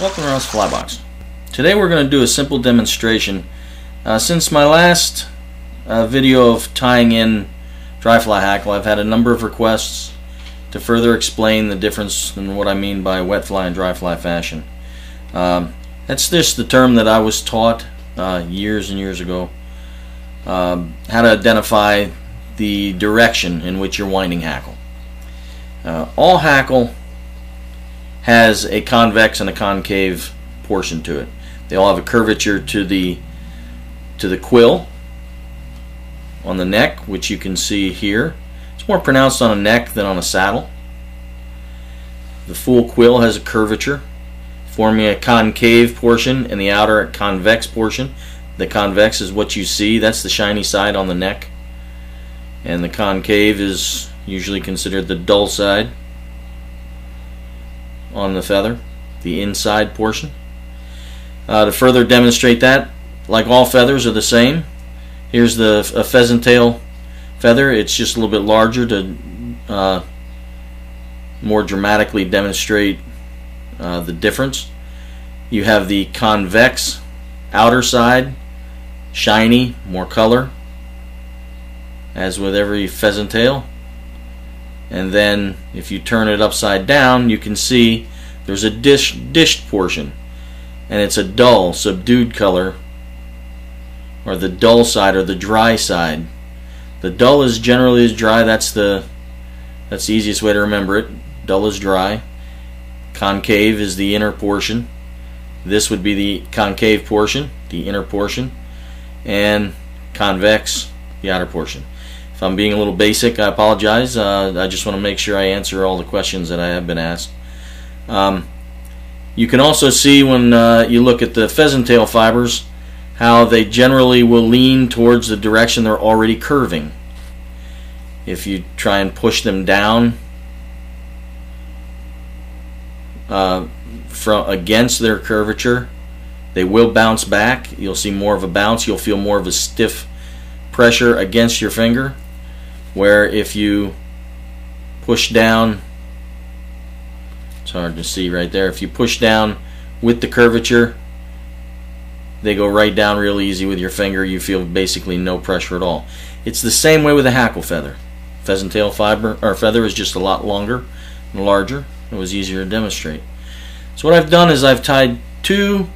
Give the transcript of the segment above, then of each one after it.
Welcome to Russ Flybox. Today we're going to do a simple demonstration. Since my last video of tying in dry fly hackle, I've had a number of requests to further explain the difference in what I mean by wet fly and dry fly fashion. That's just the term that I was taught years and years ago, how to identify the direction in which you're winding hackle. All hackle has a convex and a concave portion to it. They all have a curvature to the quill on the neck, which you can see here. It's more pronounced on a neck than on a saddle. The full quill has a curvature, forming a concave portion and the outer convex portion. The convex is what you see. That's the shiny side on the neck. And the concave is usually considered the dull side on the feather, the inside portion. To further demonstrate that, like all feathers are the same, here's a pheasant tail feather. It's just a little bit larger to more dramatically demonstrate the difference. You have the convex outer side, shiny, more color, as with every pheasant tail. And then if you turn it upside down, you can see there's a dished portion, and it's a dull, subdued color, or the dull side or the dry side. The dull is generally as dry. That's the easiest way to remember it. Dull is dry. Concave is the inner portion. This would be the concave portion, the inner portion, and convex, the outer portion. If I'm being a little basic, I apologize. I just want to make sure I answer all the questions that I have been asked. You can also see when you look at the pheasant tail fibers how they generally will lean towards the direction they're already curving. If you try and push them down against their curvature, they will bounce back. You'll see more of a bounce. You'll feel more of a stiff pressure against your finger, where if you push down, it's hard to see right there, if you push down with the curvature, they go right down real easy with your finger. You feel basically no pressure at all. It's the same way with a hackle feather. Pheasant tail fiber or feather is just a lot longer and larger. It was easier to demonstrate. So what I've done is I've tied two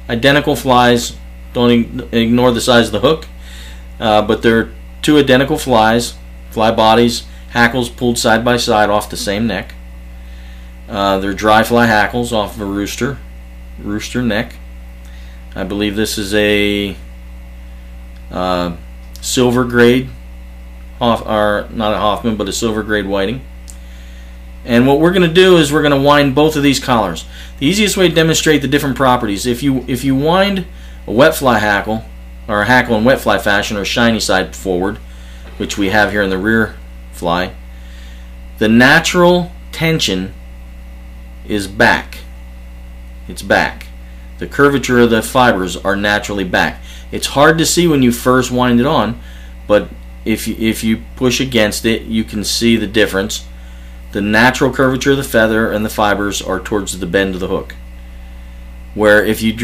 identical flies. Don't ignore the size of the hook, but they're two identical flies, fly bodies, hackles pulled side by side off the same neck. They're dry fly hackles off of a rooster neck. I believe this is a silver grade, or not a Hoffman, but a silver grade whiting. And what we're going to do is we're going to wind both of these collars. The easiest way to demonstrate the different properties, if you wind a wet fly hackle, or a hackle in wet fly fashion, or shiny side forward, which we have here in the rear fly, the natural tension is back. It's back. The curvature of the fibers are naturally back. It's hard to see when you first wind it on, but if you push against it, you can see the difference. The natural curvature of the feather and the fibers are towards the bend of the hook. Where if you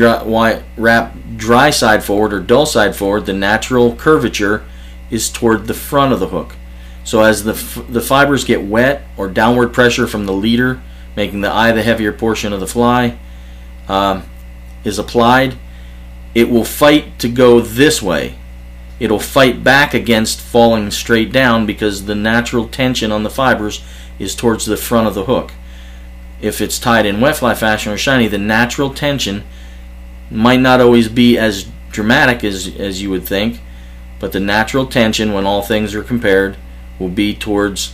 wrap dry side forward or dull side forward, the natural curvature is toward the front of the hook. So as the fibers get wet, or downward pressure from the leader, making the eye the heavier portion of the fly, is applied, it will fight to go this way. It'll fight back against falling straight down because the natural tension on the fibers is towards the front of the hook. If it's tied in wet fly fashion or shiny, the natural tension might not always be as dramatic as you would think, but the natural tension, when all things are compared, will be towards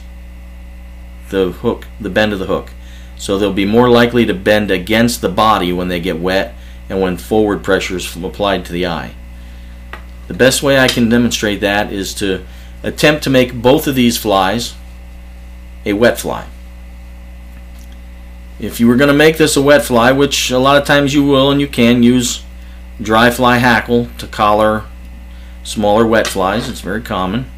the hook, the bend of the hook. So they'll be more likely to bend against the body when they get wet and when forward pressure is applied to the eye. The best way I can demonstrate that is to attempt to make both of these flies a wet fly. If you were going to make this a wet fly, which a lot of times you will and you can use dry fly hackle to collar smaller wet flies, it's very common.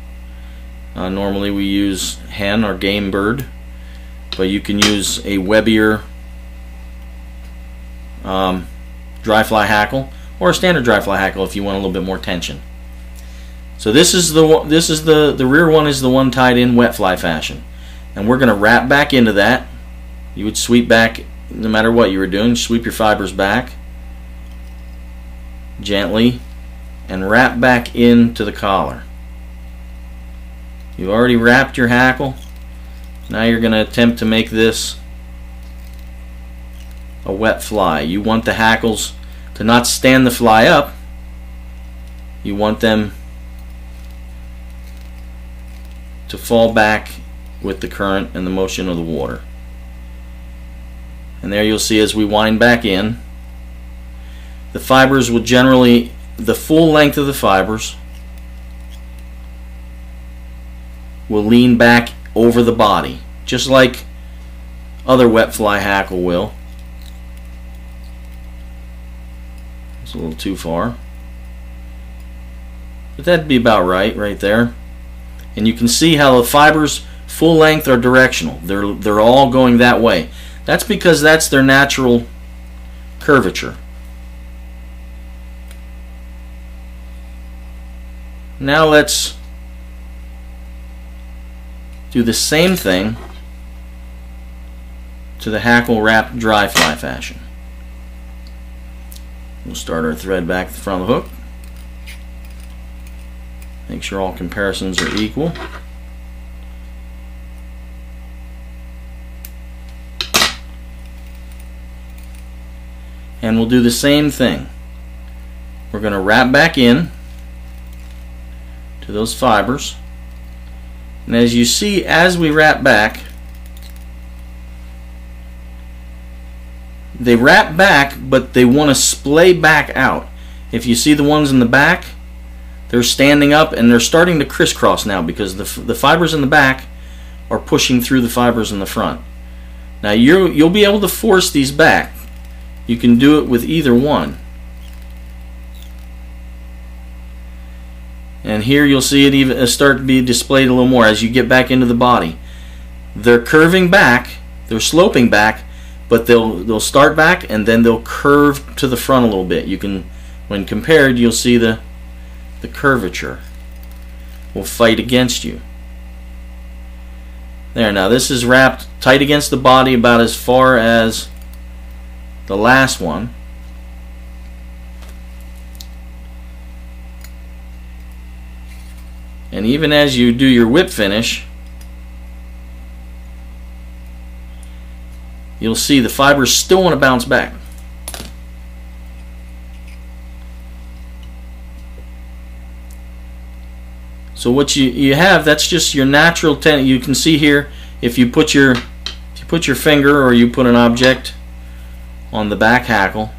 Normally we use hen or game bird, but you can use a webbier dry fly hackle, or a standard dry fly hackle if you want a little bit more tension. So this is the rear one is the one tied in wet fly fashion, and we're going to wrap back into that. You would sweep back no matter what you were doing. Sweep your fibers back gently and wrap back into the collar. You've already wrapped your hackle. Now you're going to attempt to make this a wet fly. You want the hackles to not stand the fly up. You want them to fall back with the current and the motion of the water. And there you'll see as we wind back in, the fibers will generally, the full length of the fibers will lean back over the body, just like other wet fly hackle will. It's a little too far, but that'd be about right there. And you can see how the fibers full length are directional. They're all going that way. That's because that's their natural curvature. Now let's do the same thing to the hackle wrapped dry fly fashion. We'll start our thread back at the front of the hook. Make sure all comparisons are equal. And we'll do the same thing. We're going to wrap back in to those fibers. And as you see, as we wrap back, they wrap back, but they want to splay back out. If you see the ones in the back, they're standing up and they're starting to crisscross now because the fibers in the back are pushing through the fibers in the front. Now you'll be able to force these back. You can do it with either one. And here you'll see it even start to be displayed a little more as you get back into the body. They're curving back, they're sloping back, but they'll start back and then they'll curve to the front a little bit. You can, when compared, you'll see the curvature will fight against you. There, now this is wrapped tight against the body about as far as the last one. And even as you do your whip finish, you'll see the fibers still want to bounce back. So what you have, that's just your natural tension. You can see here, if you put your finger or you put an object on the back hackle,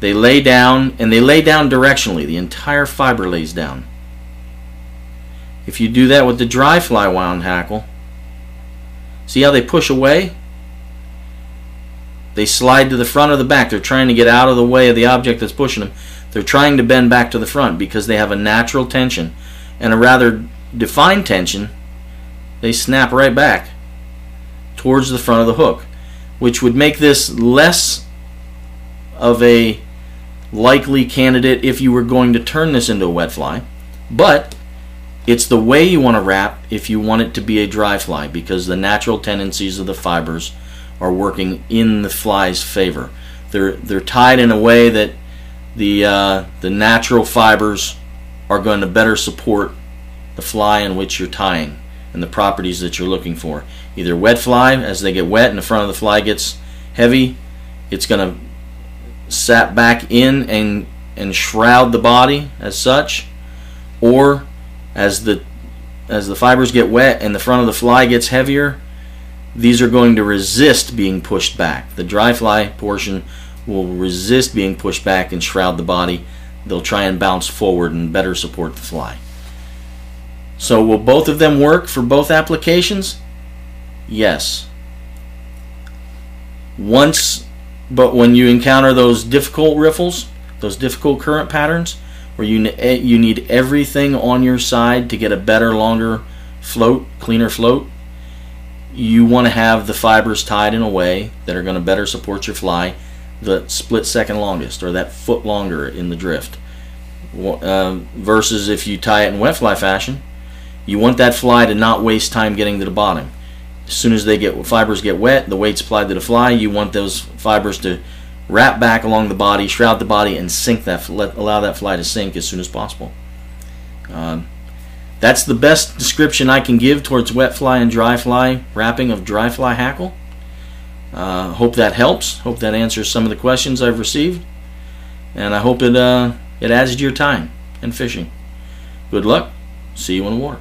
they lay down, and they lay down directionally. The entire fiber lays down. If you do that with the dry fly wound hackle, see how they push away? They slide to the front or the back. They're trying to get out of the way of the object that's pushing them. They're trying to bend back to the front because they have a natural tension and a rather defined tension. They snap right back towards the front of the hook, which would make this less of a likely candidate if you were going to turn this into a wet fly. But it's the way you want to wrap if you want it to be a dry fly, because the natural tendencies of the fibers are working in the fly's favor. They're tied in a way that the natural fibers are going to better support the fly in which you're tying and the properties that you're looking for. Either wet fly, as they get wet and the front of the fly gets heavy, it's going to sap back in and shroud the body as such, or as the fibers get wet and the front of the fly gets heavier, these are going to resist being pushed back. The dry fly portion will resist being pushed back and shroud the body. They'll try and bounce forward and better support the fly. So will both of them work for both applications? Yes. But when you encounter those difficult riffles, those difficult current patterns, where you need everything on your side to get a better, longer float, cleaner float, you want to have the fibers tied in a way that are going to better support your fly. the split second longest, or that foot longer in the drift. Versus if you tie it in wet fly fashion, you want that fly to not waste time getting to the bottom. As soon as fibers get wet, the weight's applied to the fly, you want those fibers to wrap back along the body, shroud the body, and sink allow that fly to sink as soon as possible. That's the best description I can give towards wet fly and dry fly wrapping of dry fly hackle. Hope that helps. Hope that answers some of the questions I've received, and I hope it adds to your time and fishing. Good luck. See you in the water.